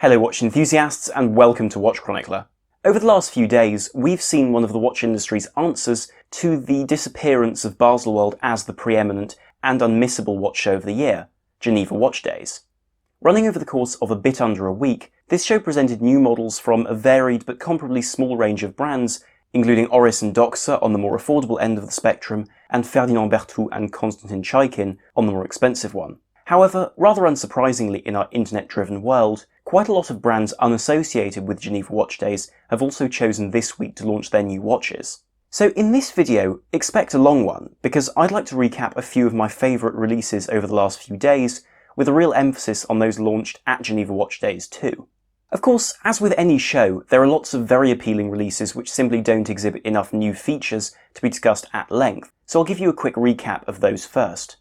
Hello watch enthusiasts and welcome to Watch Chronicler. Over the last few days, we've seen one of the watch industry's answers to the disappearance of Baselworld as the preeminent and unmissable watch show of the year, Geneva Watch Days. Running over the course of a bit under a week, this show presented new models from a varied but comparably small range of brands, including Oris and Doxa on the more affordable end of the spectrum, and Ferdinand, Berthoud and Konstantin Chaikin on the more expensive one. However, rather unsurprisingly in our internet-driven world, quite a lot of brands unassociated with Geneva Watch Days have also chosen this week to launch their new watches. So in this video, expect a long one, because I'd like to recap a few of my favourite releases over the last few days, with a real emphasis on those launched at Geneva Watch Days too. Of course, as with any show, there are lots of very appealing releases which simply don't exhibit enough new features to be discussed at length, so I'll give you a quick recap of those first.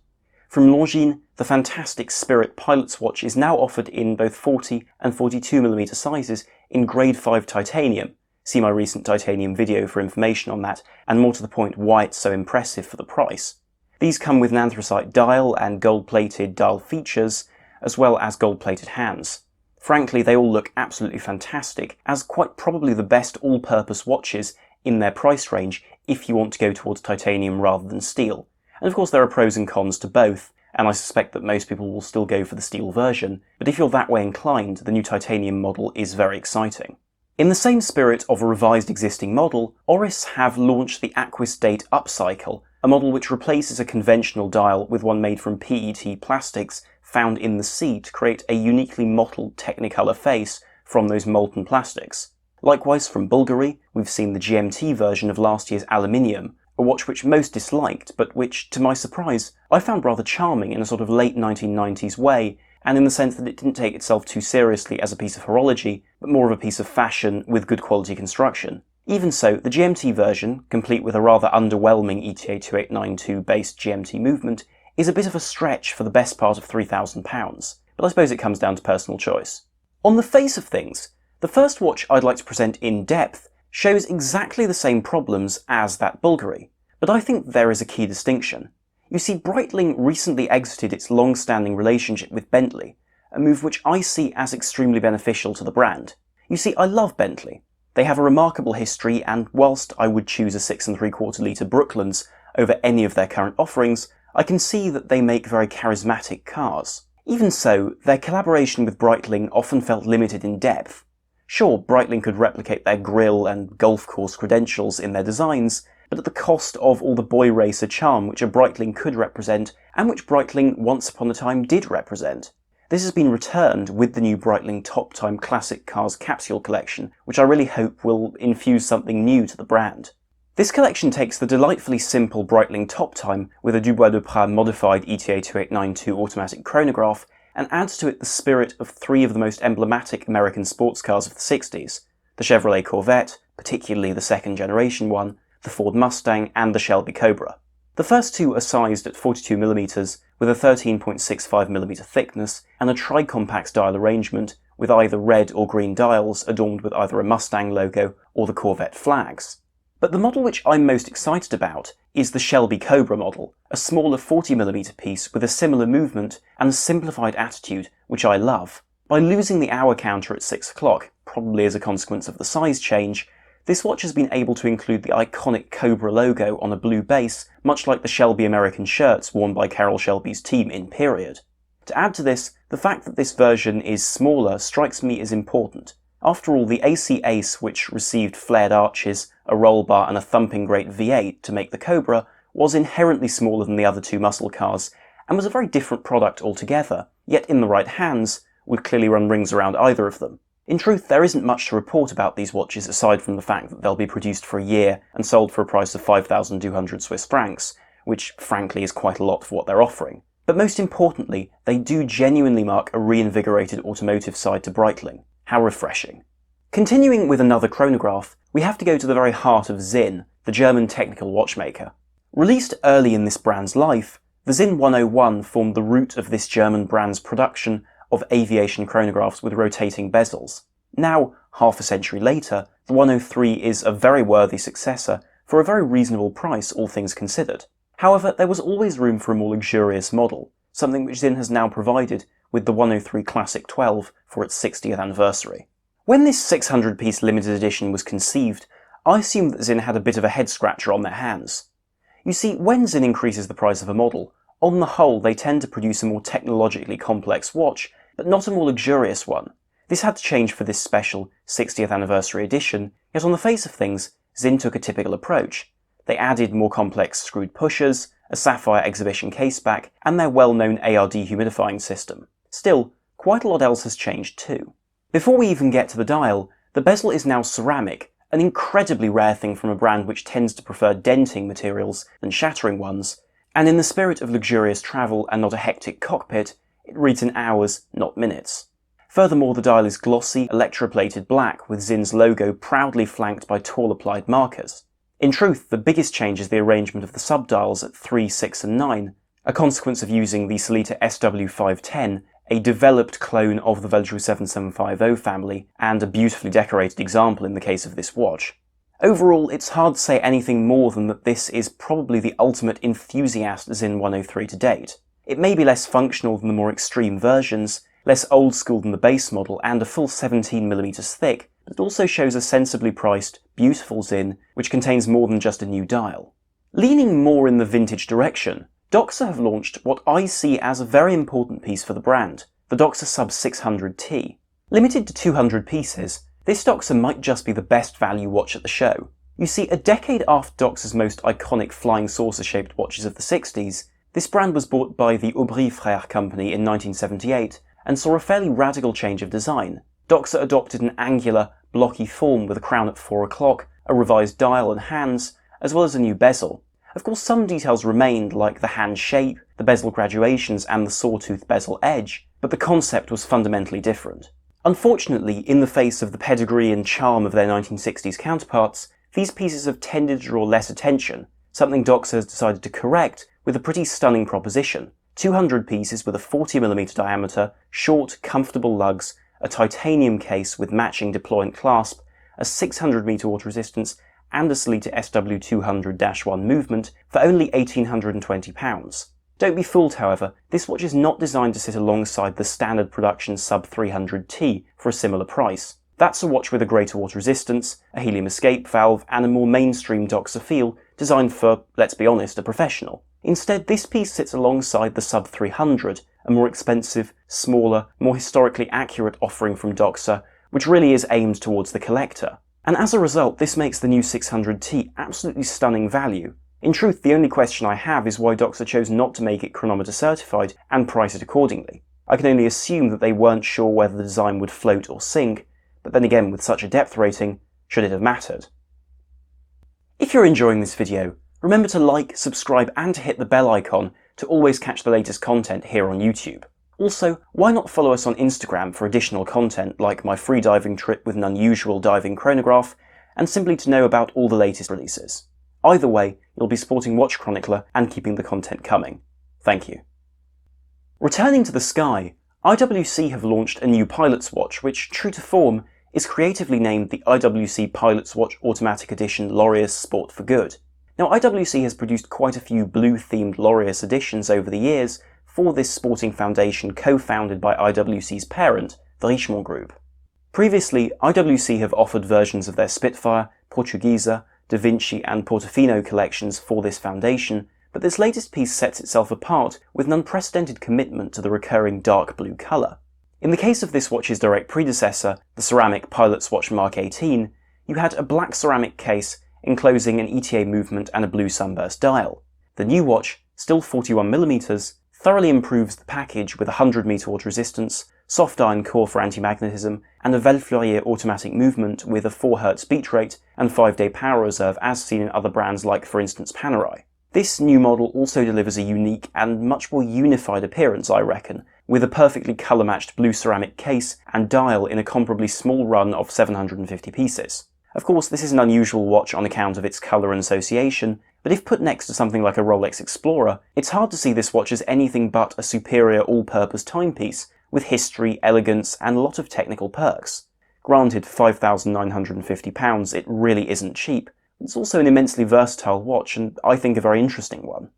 From Longines, the fantastic Spirit Pilot's watch is now offered in both 40 and 42mm sizes in grade 5 titanium. See my recent titanium video for information on that, and more to the point why it's so impressive for the price. These come with an anthracite dial and gold-plated dial features, as well as gold-plated hands. Frankly, they all look absolutely fantastic, as quite probably the best all-purpose watches in their price range if you want to go towards titanium rather than steel. And of course there are pros and cons to both, and I suspect that most people will still go for the steel version, but if you're that way inclined, the new titanium model is very exciting. In the same spirit of a revised existing model, Oris have launched the Aquis date Upcycle, a model which replaces a conventional dial with one made from PET plastics found in the sea to create a uniquely mottled Technicolor face from those molten plastics. Likewise from Bulgari, we've seen the GMT version of last year's Aluminium, a watch which most disliked, but which, to my surprise, I found rather charming in a sort of late 1990s way, and in the sense that it didn't take itself too seriously as a piece of horology, but more of a piece of fashion with good quality construction. Even so, the GMT version, complete with a rather underwhelming ETA 2892 based GMT movement, is a bit of a stretch for the best part of £3,000, but I suppose it comes down to personal choice. On the face of things, the first watch I'd like to present in depth shows exactly the same problems as that Bulgari, but I think there is a key distinction. You see, Breitling recently exited its long-standing relationship with Bentley, a move which I see as extremely beneficial to the brand. You see, I love Bentley. They have a remarkable history, and whilst I would choose a 6 3/4 litre Brooklands over any of their current offerings, I can see that they make very charismatic cars. Even so, their collaboration with Breitling often felt limited in depth. Sure, Breitling could replicate their grille and golf course credentials in their designs, but at the cost of all the boy racer charm which a Breitling could represent, and which Breitling once upon a time did represent. This has been returned with the new Breitling Top Time Classic Cars Capsule collection, which I really hope will infuse something new to the brand. This collection takes the delightfully simple Breitling Top Time with a Dubois de Prada modified ETA 2892 automatic chronograph, and adds to it the spirit of three of the most emblematic American sports cars of the 60s, the Chevrolet Corvette, particularly the second generation one, the Ford Mustang and the Shelby Cobra. The first two are sized at 42mm with a 13.65mm thickness and a tri-compact dial arrangement with either red or green dials adorned with either a Mustang logo or the Corvette flags. But the model which I'm most excited about is the Shelby Cobra model, a smaller 40mm piece with a similar movement and a simplified attitude, which I love. By losing the hour counter at 6 o'clock, probably as a consequence of the size change, this watch has been able to include the iconic Cobra logo on a blue base, much like the Shelby American shirts worn by Carroll Shelby's team in period. To add to this, the fact that this version is smaller strikes me as important. After all, the AC Ace, which received flared arches, a roll bar and a thumping great V8 to make the Cobra, was inherently smaller than the other two muscle cars, and was a very different product altogether, yet in the right hands, would clearly run rings around either of them. In truth, there isn't much to report about these watches aside from the fact that they'll be produced for a year and sold for a price of 5,200 Swiss francs, which frankly is quite a lot for what they're offering. But most importantly, they do genuinely mark a reinvigorated automotive side to Breitling. How refreshing. Continuing with another chronograph, we have to go to the very heart of Sinn, the German technical watchmaker. Released early in this brand's life, the Sinn 101 formed the root of this German brand's production of aviation chronographs with rotating bezels. Now, half a century later, the 103 is a very worthy successor for a very reasonable price, all things considered. However, there was always room for a more luxurious model, something which Sinn has now provided with the 103 Classic 12 for its 60th anniversary. When this 600-piece limited edition was conceived, I assumed that Sinn had a bit of a head-scratcher on their hands. You see, when Sinn increases the price of a model, on the whole they tend to produce a more technologically complex watch, but not a more luxurious one. This had to change for this special 60th anniversary edition, yet on the face of things, Sinn took a typical approach. They added more complex screwed pushers, a sapphire exhibition caseback, and their well-known AR dehumidifying system. Still, quite a lot else has changed too. Before we even get to the dial, the bezel is now ceramic, an incredibly rare thing from a brand which tends to prefer denting materials than shattering ones, and in the spirit of luxurious travel and not a hectic cockpit, it reads in hours, not minutes. Furthermore, the dial is glossy, electroplated black with Sinn's logo proudly flanked by tall applied markers. In truth, the biggest change is the arrangement of the sub-dials at 3, 6 and 9, a consequence of using the Sellita SW510, a developed clone of the Veltro 7750 family, and a beautifully decorated example in the case of this watch. Overall, it's hard to say anything more than that this is probably the ultimate enthusiast Sinn 103 to date. It may be less functional than the more extreme versions, less old school than the base model, and a full 17mm thick, but it also shows a sensibly priced, beautiful Sinn, which contains more than just a new dial. Leaning more in the vintage direction, Doxa have launched what I see as a very important piece for the brand, the Doxa SUB 600T. Limited to 200 pieces, this Doxa might just be the best value watch at the show. You see, a decade after Doxa's most iconic flying saucer-shaped watches of the 60s, this brand was bought by the Aubry Frères company in 1978 and saw a fairly radical change of design. Doxa adopted an angular, blocky form with a crown at 4 o'clock, a revised dial and hands, as well as a new bezel. Of course, some details remained, like the hand shape, the bezel graduations and the sawtooth bezel edge, but the concept was fundamentally different. Unfortunately, in the face of the pedigree and charm of their 1960s counterparts, these pieces have tended to draw less attention, something Doxa has decided to correct with a pretty stunning proposition. 200 pieces with a 40mm diameter, short, comfortable lugs, a titanium case with matching deployant clasp, a 600m water resistance, and a Sellita SW200-1 movement for only £1,820. Don't be fooled, however, this watch is not designed to sit alongside the standard production Sub 300T for a similar price. That's a watch with a greater water resistance, a helium escape valve, and a more mainstream Doxa feel, designed for, let's be honest, a professional. Instead, this piece sits alongside the Sub 300, a more expensive, smaller, more historically accurate offering from Doxa, which really is aimed towards the collector. And as a result, this makes the new 600T absolutely stunning value. In truth, the only question I have is why Doxa chose not to make it chronometer certified and price it accordingly. I can only assume that they weren't sure whether the design would float or sink, but then again, with such a depth rating, should it have mattered? If you're enjoying this video, remember to like, subscribe and to hit the bell icon to always catch the latest content here on YouTube. Also, why not follow us on Instagram for additional content like my free diving trip with an unusual diving chronograph, and simply to know about all the latest releases. Either way, you'll be supporting Watch Chronicler and keeping the content coming. Thank you. Returning to the sky, IWC have launched a new pilot's watch which, true to form, is creatively named the IWC Pilot's Watch Automatic Edition Laureus Sport for Good. Now, IWC has produced quite a few blue-themed Laureus editions over the years for this sporting foundation co-founded by IWC's parent, the Richemont Group. Previously, IWC have offered versions of their Spitfire, Portuguesa, Da Vinci and Portofino collections for this foundation, but this latest piece sets itself apart with an unprecedented commitment to the recurring dark blue colour. In the case of this watch's direct predecessor, the ceramic Pilot's Watch Mark 18, you had a black ceramic case enclosing an ETA movement and a blue sunburst dial. The new watch, still 41mm, thoroughly improves the package with a 100m water resistance, soft iron core for anti-magnetism, and a Vellefleur automatic movement with a 4Hz beat rate and 5-day power reserve as seen in other brands like, for instance, Panerai. This new model also delivers a unique and much more unified appearance, I reckon, with a perfectly colour-matched blue ceramic case and dial in a comparably small run of 750 pieces. Of course, this is an unusual watch on account of its colour and association, but if put next to something like a Rolex Explorer, it's hard to see this watch as anything but a superior all-purpose timepiece, with history, elegance, and a lot of technical perks. Granted, for £5,950, it really isn't cheap. It's also an immensely versatile watch, and I think a very interesting one.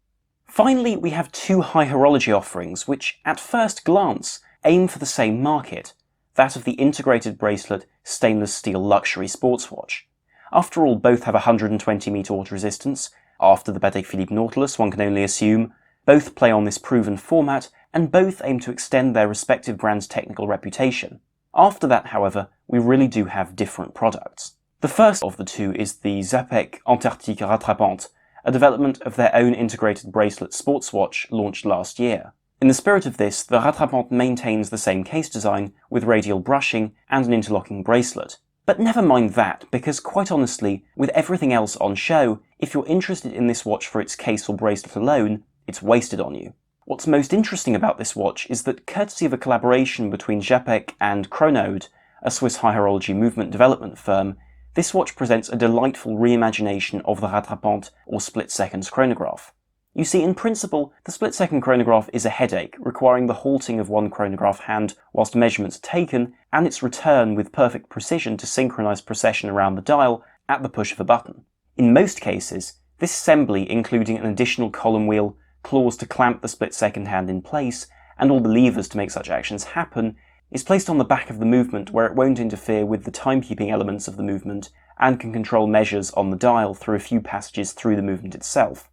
Finally, we have two high horology offerings, which, at first glance, aim for the same market, that of the integrated bracelet stainless steel luxury sports watch. After all, both have 120-meter water resistance. After the Patek Philippe Nautilus, one can only assume. Both play on this proven format, and both aim to extend their respective brands' technical reputation. After that, however, we really do have different products. The first of the two is the Czapek Antarctique Rattrapante, a development of their own integrated bracelet sports watch launched last year. In the spirit of this, the Rattrapante maintains the same case design with radial brushing and an interlocking bracelet. But never mind that, because quite honestly, with everything else on show, if you're interested in this watch for its case or bracelet alone, it's wasted on you. What's most interesting about this watch is that, courtesy of a collaboration between Czapek and Chronométrie, a Swiss high horology movement development firm, this watch presents a delightful reimagination of the Rattrapante or split seconds chronograph. You see, in principle, the split-second chronograph is a headache, requiring the halting of one chronograph hand whilst measurements are taken, and its return with perfect precision to synchronise precession around the dial at the push of a button. In most cases, this assembly, including an additional column wheel, claws to clamp the split-second hand in place, and all the levers to make such actions happen, is placed on the back of the movement where it won't interfere with the timekeeping elements of the movement, and can control measures on the dial through a few passages through the movement itself.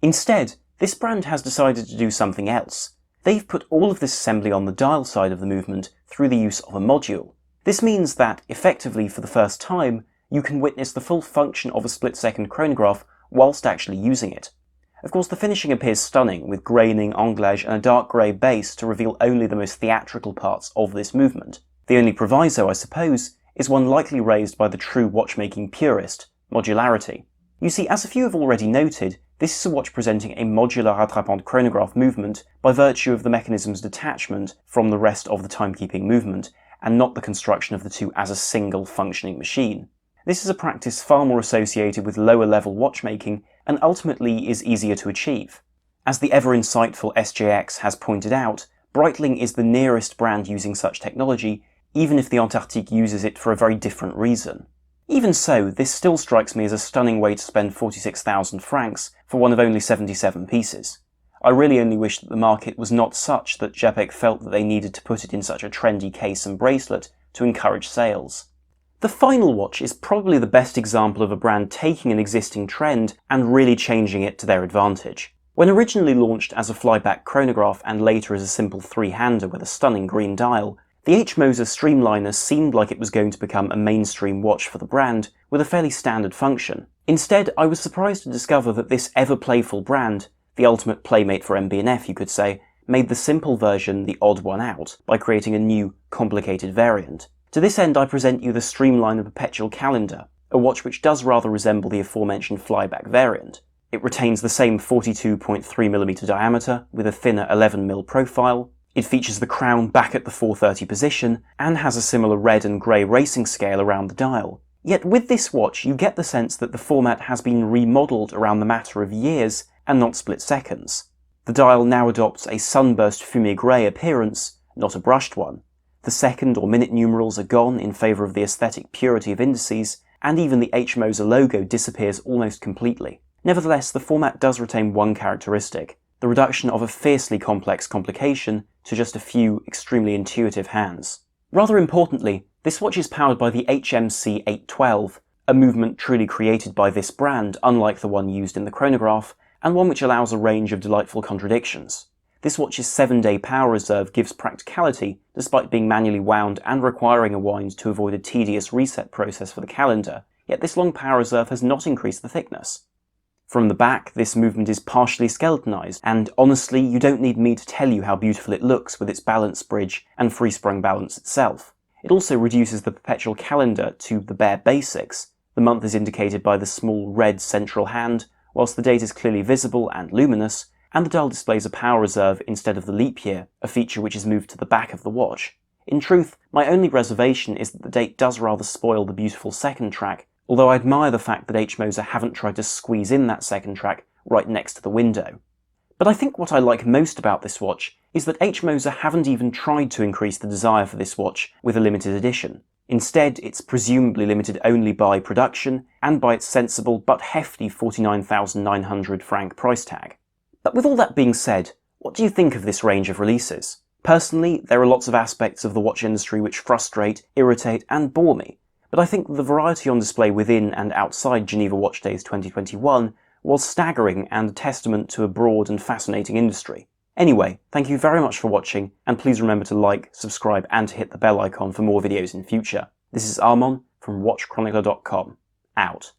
Instead, this brand has decided to do something else. They've put all of this assembly on the dial side of the movement through the use of a module. This means that, effectively for the first time, you can witness the full function of a split-second chronograph whilst actually using it. Of course, the finishing appears stunning, with graining, anglage and a dark grey base to reveal only the most theatrical parts of this movement. The only proviso, I suppose, is one likely raised by the true watchmaking purist: modularity. You see, as a few have already noted, this is a watch presenting a modular Rattrapante chronograph movement by virtue of the mechanism's detachment from the rest of the timekeeping movement, and not the construction of the two as a single functioning machine. This is a practice far more associated with lower level watchmaking, and ultimately is easier to achieve. As the ever insightful SJX has pointed out, Breitling is the nearest brand using such technology, even if the Antarctique uses it for a very different reason. Even so, this still strikes me as a stunning way to spend 46,000 francs for one of only 77 pieces. I really only wish that the market was not such that Czapek felt that they needed to put it in such a trendy case and bracelet to encourage sales. The final watch is probably the best example of a brand taking an existing trend and really changing it to their advantage. When originally launched as a flyback chronograph and later as a simple three-hander with a stunning green dial, the Moser Streamliner seemed like it was going to become a mainstream watch for the brand, with a fairly standard function. Instead, I was surprised to discover that this ever-playful brand, the ultimate playmate for MB&F you could say, made the simple version the odd one out, by creating a new, complicated variant. To this end, I present you the Streamliner Perpetual calendar, a watch which does rather resemble the aforementioned flyback variant. It retains the same 42.3mm diameter, with a thinner 11mm profile. It features the crown back at the 4:30 position, and has a similar red and grey racing scale around the dial. Yet with this watch you get the sense that the format has been remodelled around the matter of years, and not split seconds. The dial now adopts a sunburst fumé grey appearance, not a brushed one. The second or minute numerals are gone in favour of the aesthetic purity of indices, and even the Moser logo disappears almost completely. Nevertheless, the format does retain one characteristic: the reduction of a fiercely complex complication to just a few extremely intuitive hands. Rather importantly, this watch is powered by the HMC 812, a movement truly created by this brand, unlike the one used in the chronograph, and one which allows a range of delightful contradictions. This watch's 7-day power reserve gives practicality, despite being manually wound and requiring a wind to avoid a tedious reset process for the calendar, yet this long power reserve has not increased the thickness. From the back, this movement is partially skeletonized, and honestly, you don't need me to tell you how beautiful it looks with its balance bridge and free-sprung balance itself. It also reduces the perpetual calendar to the bare basics. The month is indicated by the small red central hand, whilst the date is clearly visible and luminous, and the dial displays a power reserve instead of the leap year, a feature which is moved to the back of the watch. In truth, my only reservation is that the date does rather spoil the beautiful second track, although I admire the fact that Moser haven't tried to squeeze in that second track right next to the window. But I think what I like most about this watch is that Moser haven't even tried to increase the desire for this watch with a limited edition. Instead, it's presumably limited only by production and by its sensible but hefty 49,900 franc price tag. But with all that being said, what do you think of this range of releases? Personally, there are lots of aspects of the watch industry which frustrate, irritate and bore me, but I think the variety on display within and outside Geneva Watch Days 2021 was staggering and a testament to a broad and fascinating industry. Anyway, thank you very much for watching, and please remember to like, subscribe and to hit the bell icon for more videos in future. This is Armon from WatchChronicler.com, out.